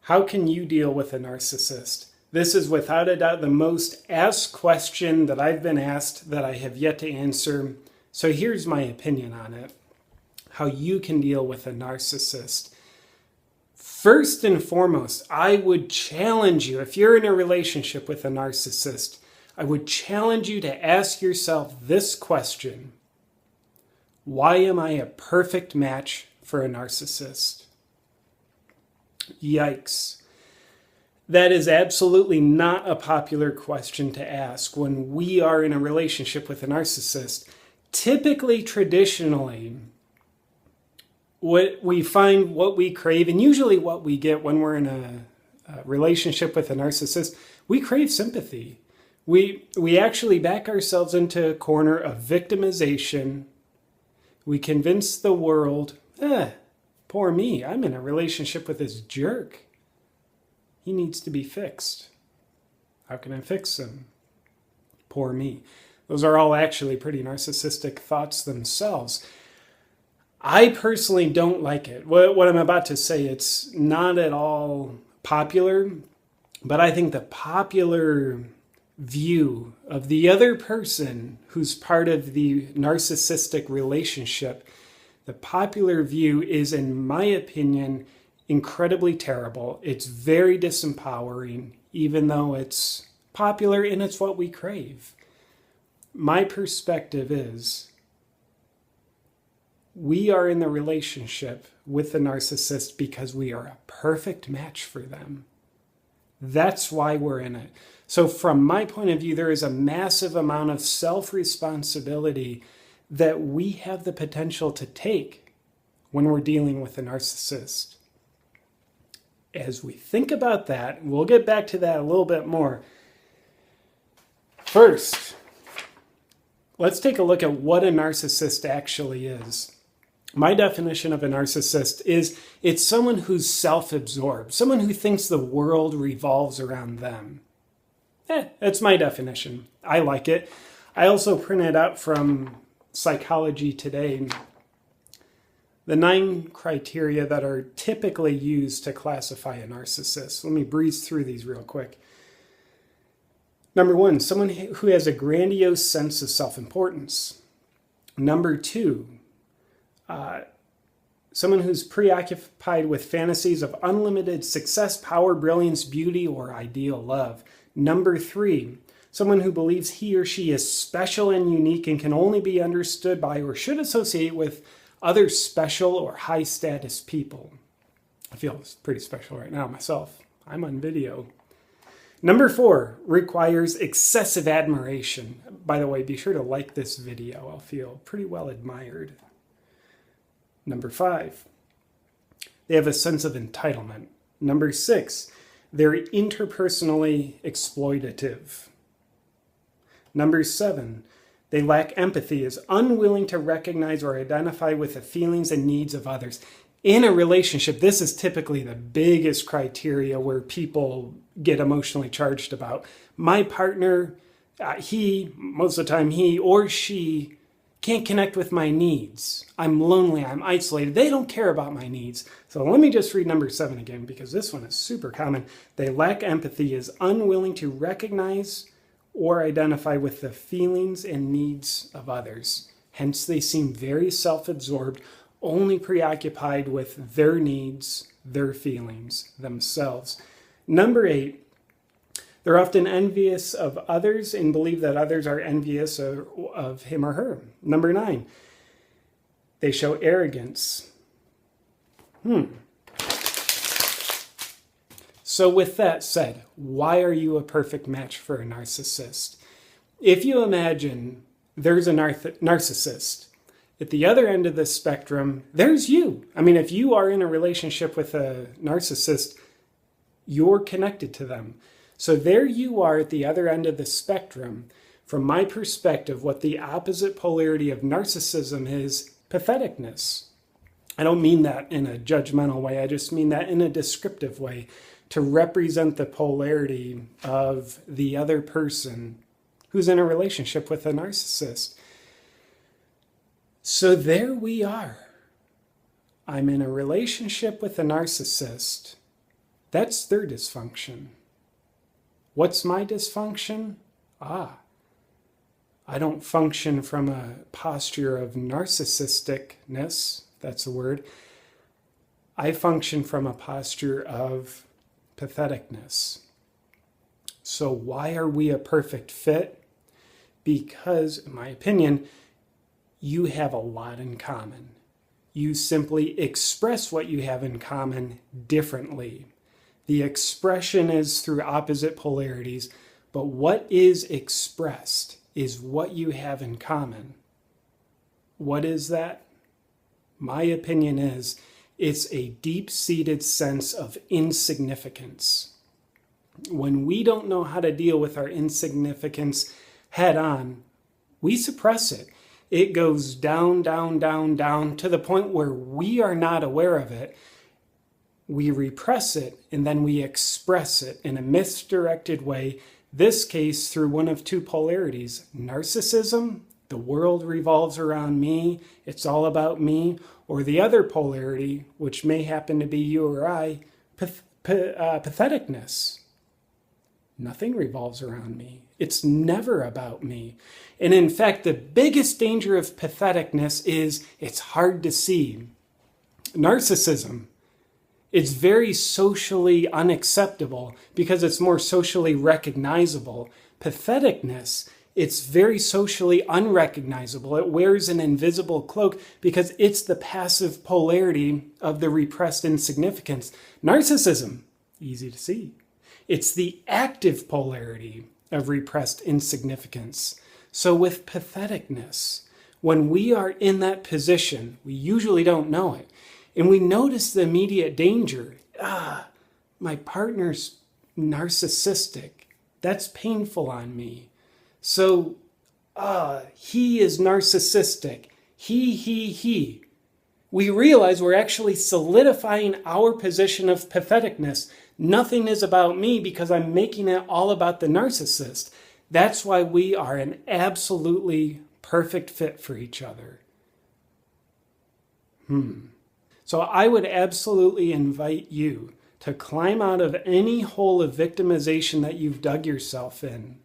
How can you deal with a narcissist? This is without a doubt the most asked question that I've been asked that I have yet to answer. So here's my opinion on it. How you can deal with a narcissist. First and foremost, I would challenge you, if you're in a relationship with a narcissist, I would challenge you to ask yourself this question. Why am I a perfect match for a narcissist? Yikes. That is absolutely not a popular question to ask when we are in a relationship with a narcissist. Typically, traditionally, what we find, what we crave, and usually what we get when we're in a relationship with a narcissist, we crave sympathy. We actually back ourselves into a corner of victimization. We convince the world, poor me, I'm in a relationship with this jerk. He needs to be fixed. How can I fix him? Poor me. Those are all actually pretty narcissistic thoughts themselves. I personally don't like it. What I'm about to say, it's not at all popular, but I think the popular view of the other person who's part of the narcissistic relationship, the popular view is, in my opinion, incredibly terrible. It's very disempowering, even though it's popular and it's what we crave. My perspective is we are in the relationship with the narcissist because we are a perfect match for them. That's why we're in it. So from my point of view, there is a massive amount of self-responsibility that we have the potential to take when we're dealing with a narcissist. As we think about that, we'll get back to that a little bit more. First, let's take a look at what a narcissist actually is. My definition of a narcissist is it's someone who's self-absorbed, someone who thinks the world revolves around them. That's my definition. I like it. I also printed out from Psychology Today the 9 criteria that are typically used to classify a narcissist. Let me breeze through these real quick. Number 1, someone who has a grandiose sense of self-importance. Number 2, someone who's preoccupied with fantasies of unlimited success, power, brilliance, beauty, or ideal love. Number 3, someone who believes he or she is special and unique and can only be understood by or should associate with other special or high status people. I feel pretty special right now myself. I'm on video. Number 4, requires excessive admiration. By the way, be sure to like this video. I'll feel pretty well admired. Number 5, they have a sense of entitlement. Number 6, they're interpersonally exploitative. Number 7, they lack empathy, is unwilling to recognize or identify with the feelings and needs of others. In a relationship, this is typically the biggest criteria where people get emotionally charged about. My partner, most of the time, he or she can't connect with my needs. I'm lonely, I'm isolated. They don't care about my needs. So let me just read number 7 again, because this one is super common. They lack empathy, is unwilling to recognize or identify with the feelings and needs of others. Hence, they seem very self-absorbed, only preoccupied with their needs, their feelings, themselves. Number 8, they're often envious of others and believe that others are envious of him or her. Number 9, they show arrogance. So with that said, why are you a perfect match for a narcissist? If you imagine there's a narcissist, at the other end of the spectrum, there's you. I mean, if you are in a relationship with a narcissist, you're connected to them. So there you are at the other end of the spectrum. From my perspective, what the opposite polarity of narcissism is patheticness. I don't mean that in a judgmental way. I just mean that in a descriptive way, to represent the polarity of the other person who's in a relationship with a narcissist. So there we are. I'm in a relationship with a narcissist. That's their dysfunction. What's my dysfunction? I don't function from a posture of narcissisticness, that's a word. I function from a posture of patheticness. So why are we a perfect fit? Because, in my opinion, you have a lot in common. You simply express what you have in common differently. The expression is through opposite polarities, but what is expressed is what you have in common. What is that? My opinion is it's a deep-seated sense of insignificance. When we don't know how to deal with our insignificance head on, we suppress it. It goes down, down, down, down to the point where we are not aware of it. We repress it and then we express it in a misdirected way. This case through one of two polarities, narcissism, the world revolves around me, it's all about me, or the other polarity, which may happen to be you or I, patheticness. Nothing revolves around me. It's never about me. And in fact, the biggest danger of patheticness is it's hard to see. Narcissism. It's very socially unacceptable because it's more socially recognizable. Patheticness, it's very socially unrecognizable. It wears an invisible cloak because it's the passive polarity of the repressed insignificance. Narcissism, easy to see. It's the active polarity of repressed insignificance. So with patheticness, when we are in that position, we usually don't know it. And we notice the immediate danger. My partner's narcissistic. That's painful on me. So, he is narcissistic. He. We realize we're actually solidifying our position of patheticness. Nothing is about me because I'm making it all about the narcissist. That's why we are an absolutely perfect fit for each other. So I would absolutely invite you to climb out of any hole of victimization that you've dug yourself in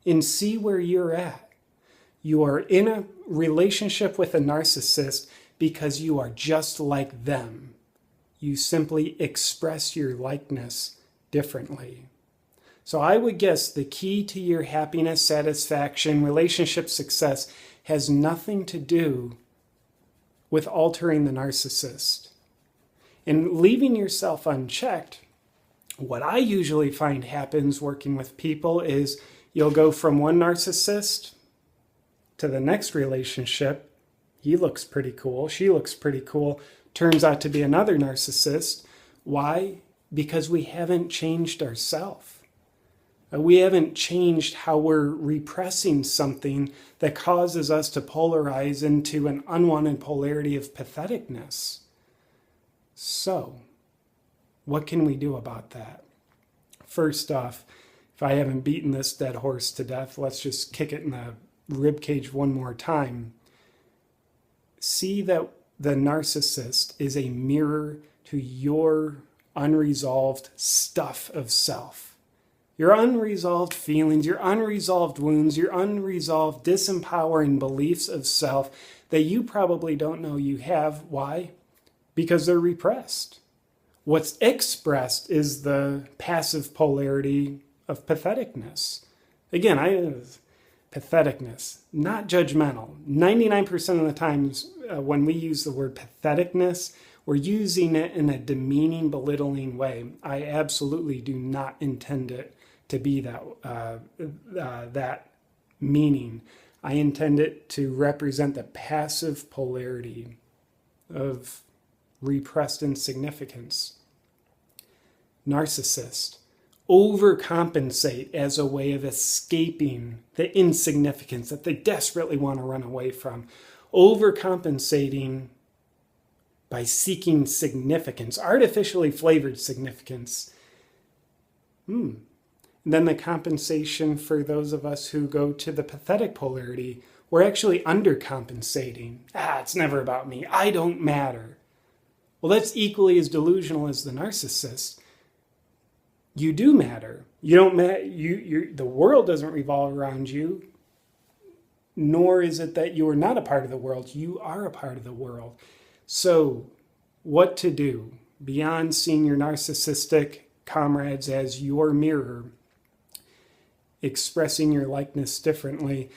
and see where you're at. You are in a relationship with a narcissist because you are just like them. You simply express your likeness differently. So I would guess the key to your happiness, satisfaction, relationship success has nothing to do with altering the narcissist. And leaving yourself unchecked, what I usually find happens working with people is you'll go from one narcissist to the next relationship. He looks pretty cool. She looks pretty cool. Turns out to be another narcissist. Why? Because we haven't changed ourselves. We haven't changed how we're repressing something that causes us to polarize into an unwanted polarity of patheticness. So, what can we do about that? First off, if I haven't beaten this dead horse to death, let's just kick it in the ribcage one more time. See that the narcissist is a mirror to your unresolved stuff of self. Your unresolved feelings, your unresolved wounds, your unresolved disempowering beliefs of self that you probably don't know you have. Why? Because they're repressed. What's expressed is the passive polarity of patheticness. Again, patheticness, not judgmental. 99% of the times when we use the word patheticness, we're using it in a demeaning, belittling way. I absolutely do not intend it to be that meaning. I intend it to represent the passive polarity of repressed insignificance. Narcissist. Overcompensate as a way of escaping the insignificance that they desperately want to run away from. Overcompensating by seeking significance, artificially flavored significance. And then the compensation for those of us who go to the pathetic polarity, we're actually undercompensating. It's never about me. I don't matter. Well, that's equally as delusional as the narcissist. You do matter. You don't matter. The world doesn't revolve around you, nor is it that you are not a part of the world. You are a part of the world. So what to do beyond seeing your narcissistic comrades as your mirror, expressing your likeness differently?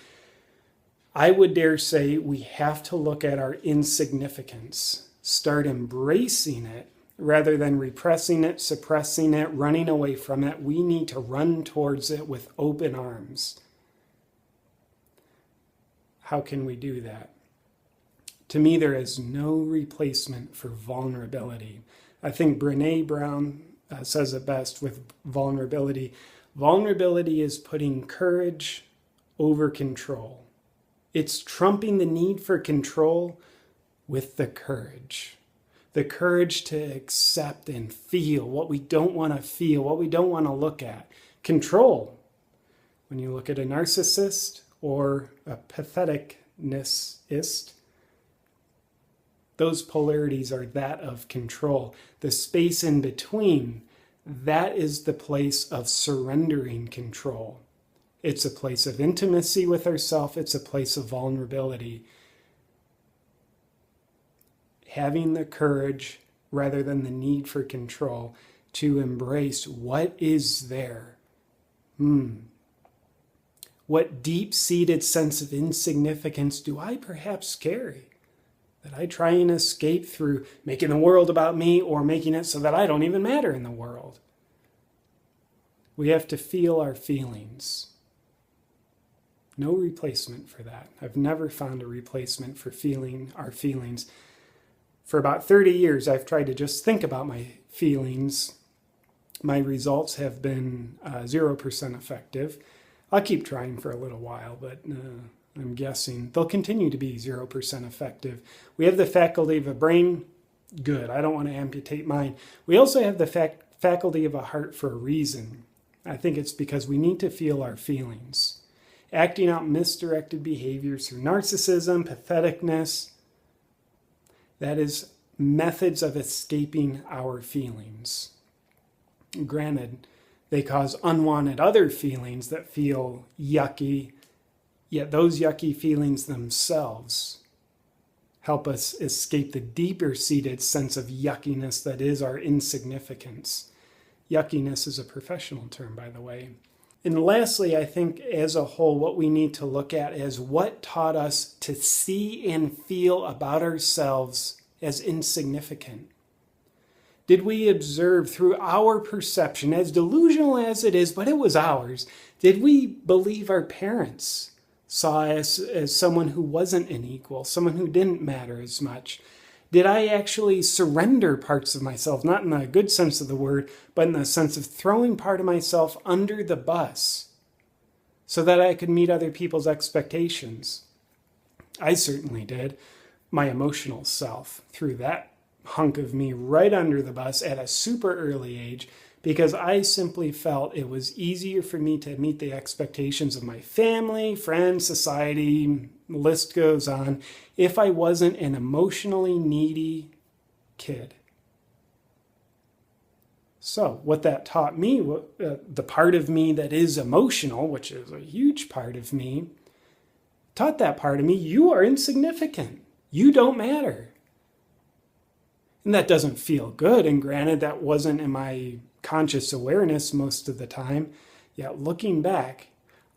I would dare say we have to look at our insignificance, start embracing it rather than repressing it, suppressing it, running away from it. We need to run towards it with open arms. How can we do that? To me, there is no replacement for vulnerability. I think Brené Brown says it best with vulnerability. Vulnerability is putting courage over control. It's trumping the need for control with the courage. The courage to accept and feel what we don't want to feel, what we don't want to look at. Control. When you look at a narcissist or a pathetic narcissist, those polarities are that of control. The space in between, that is the place of surrendering control. It's a place of intimacy with ourselves. It's a place of vulnerability. Having the courage, rather than the need for control, to embrace what is there. What deep-seated sense of insignificance do I perhaps carry that I try and escape through making the world about me or making it so that I don't even matter in the world? We have to feel our feelings. No replacement for that. I've never found a replacement for feeling our feelings. For about 30 years, I've tried to just think about my feelings. My results have been 0% effective. I'll keep trying for a little while, but I'm guessing they'll continue to be 0% effective. We have the faculty of a brain. Good. I don't want to amputate mine. We also have the faculty of a heart for a reason. I think it's because we need to feel our feelings. Acting out misdirected behaviors through narcissism, patheticness, that is methods of escaping our feelings. Granted, they cause unwanted other feelings that feel yucky, yet those yucky feelings themselves help us escape the deeper-seated sense of yuckiness that is our insignificance. Yuckiness is a professional term, by the way. And lastly, I think as a whole, what we need to look at is what taught us to see and feel about ourselves as insignificant. Did we observe through our perception, as delusional as it is, but it was ours, did we believe our parents saw us as someone who wasn't an equal, someone who didn't matter as much? Did I actually surrender parts of myself, not in the good sense of the word, but in the sense of throwing part of myself under the bus so that I could meet other people's expectations? I certainly did. My emotional self threw that hunk of me right under the bus at a super early age because I simply felt it was easier for me to meet the expectations of my family, friends, society, the list goes on, if I wasn't an emotionally needy kid. So what that taught me, the part of me that is emotional, which is a huge part of me, taught that part of me, you are insignificant. You don't matter. And that doesn't feel good. And granted, that wasn't in my conscious awareness most of the time. Yet looking back,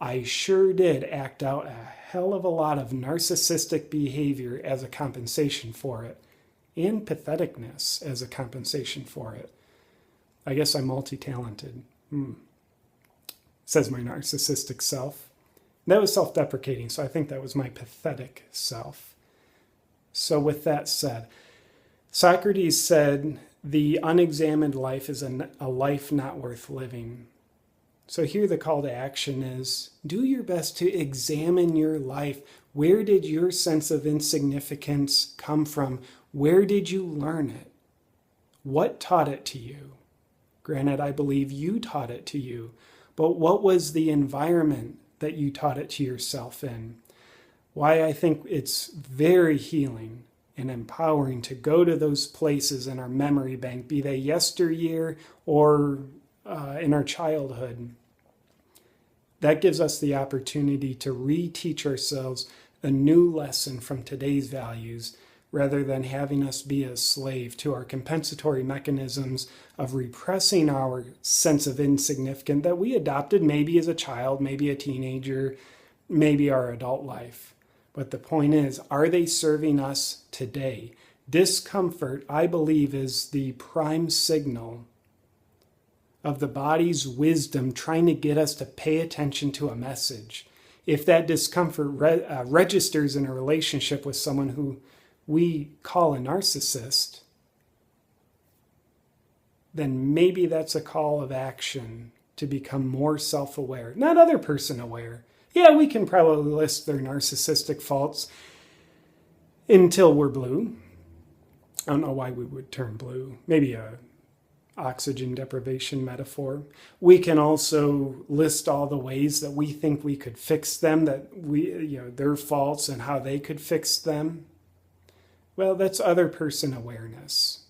I sure did act out a hell of a lot of narcissistic behavior as a compensation for it, and patheticness as a compensation for it. I guess I'm multi-talented, says my narcissistic self. That was self-deprecating, so I think that was my pathetic self. So with that said, Socrates said, the unexamined life is a life not worth living. So here the call to action is, do your best to examine your life. Where did your sense of insignificance come from? Where did you learn it? What taught it to you? Granted, I believe you taught it to you, but what was the environment that you taught it to yourself in? Why I think it's very healing and empowering to go to those places in our memory bank, be they yesteryear or in our childhood, that gives us the opportunity to reteach ourselves a new lesson from today's values, rather than having us be a slave to our compensatory mechanisms of repressing our sense of insignificance that we adopted maybe as a child, maybe a teenager, maybe our adult life. But the point is, are they serving us today? Discomfort, I believe, is the prime signal of the body's wisdom trying to get us to pay attention to a message. If that discomfort registers in a relationship with someone who we call a narcissist, then maybe that's a call of action to become more self-aware, not other person aware. Yeah, we can probably list their narcissistic faults until we're blue. I don't know why we would turn blue. Maybe a oxygen deprivation metaphor. We can also list all the ways that we think we could fix them, that their faults and how they could fix them. Well, that's other person awareness.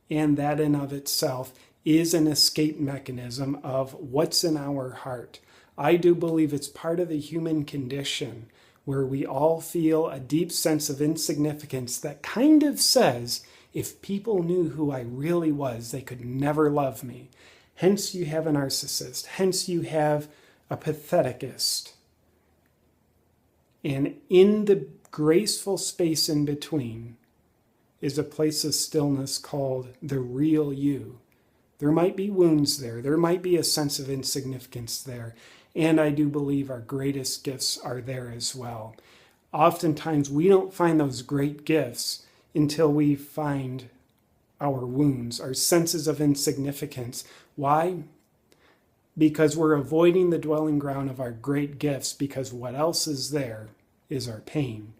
And that in of itself is an escape mechanism of what's in our heart. I do believe it's part of the human condition where we all feel a deep sense of insignificance that kind of says, if people knew who I really was, they could never love me. Hence you have a narcissist. Hence you have a patheticist. And in the graceful space in between is a place of stillness called the real you. There might be wounds there. There might be a sense of insignificance there. And I do believe our greatest gifts are there as well. Oftentimes we don't find those great gifts until we find our wounds, our senses of insignificance. Why? Because we're avoiding the dwelling ground of our great gifts, because what else is there is our pain.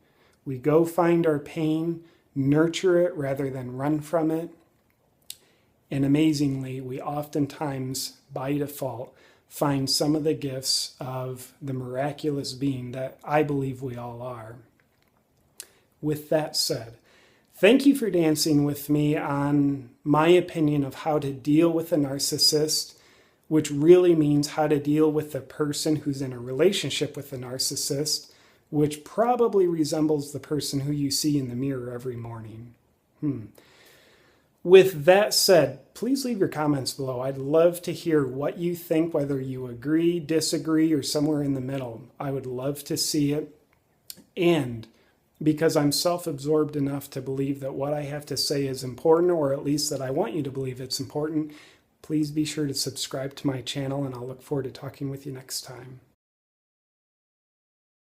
We go find our pain, nurture it rather than run from it. And amazingly, we oftentimes, by default, find some of the gifts of the miraculous being that I believe we all are. With that said, thank you for dancing with me on my opinion of how to deal with a narcissist, which really means how to deal with the person who's in a relationship with a narcissist, which probably resembles the person who you see in the mirror every morning. With that said, please leave your comments below. I'd love to hear what you think, whether you agree, disagree, or somewhere in the middle. I would love to see it. And because I'm self-absorbed enough to believe that what I have to say is important, or at least that I want you to believe it's important, please be sure to subscribe to my channel, and I'll look forward to talking with you next time.